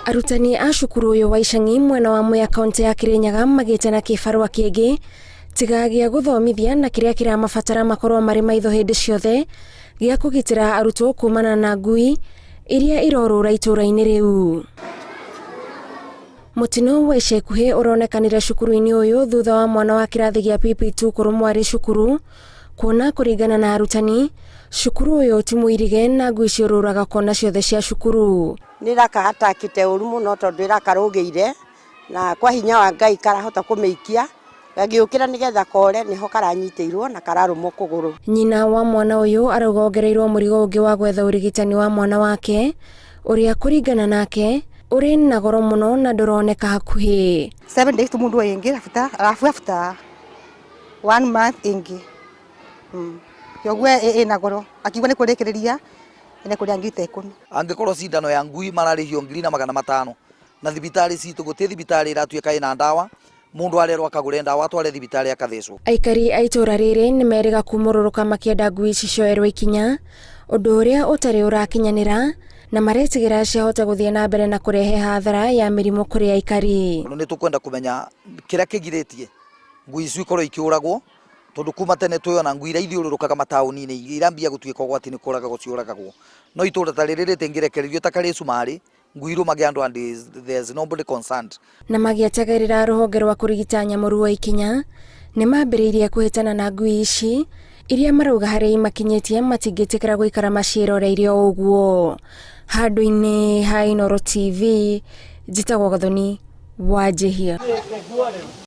Arutani a cukuru uyu wa Icang'i mwena wa Mwea kaunti ya Kirinyaga magite na kibarua kingi tiga gia guthomithia na kiria kiramabatara makorwo mari maitho hindi ciothe gia kugitira arutwo kumana na ngui iria irorũra itũra-inĩ riu. Mutino wa ica ikuhi uronekanire cukuru-inĩ uyu thutha wa mwana wa kirathi gia PP2 kurumwari cukuru kuona kuringana na arutani cukuru uyu ti muirige na ngui ciurũraga kona ciothe cia cukuru. Nirakahatakite uru muno tondu irakarũgĩire na kwa hinya wa Ngai karahota kumeikia gagiukira nigetha kore niho karanyitĩirwo na kararũmwo kũgũrũ. Nyina wa mwana uyu arauga ongereirwo mũrigo ũngĩ wa gwetha ũrigitani wa mwana wake uria kuringana nake uri na goro muno na nduroneka hakuhi. 7 days mundu ingi after 1 month ingi yogwe ina goro akiwa ni kurekereria ene kuri angite 10 angikorwo cindano ya ngui mararihio 2,500 na thibitari citu guti thibitari iratuika ina ndawa mundu arerwa akagure ndawa tware thibitari akathecwo. Aikari a itura riri ni meriga kumururuka makienda ngui cicioerwo ikinya undu uria utari urakinyanira na maretigira ciahota guthie na mbere na kurehe hathara ya mirimo kuri aikari. Ni tukwenda kumenya kiria kigiritie ngui icio ikorwo ikiuragwo tondu kuma tene tuyona ngui iria ithiururukaga matauni-ini irambia gutuika gwati ni kuraga guciuragagwo no itura ta riri ritingirekererio ta kari cumari ngui irumage andu and there's nobody concerned. Na magiategerera ruhonge rwa kurigita nyamũ rwa ikinya ni mambiriirie kuhitana na ngui ici iria marauga hari makinyitie matingitikira guikara maciroreirio uguo. Handu-ini ha Inooro TV njitagwo Gathoni wa Njihia.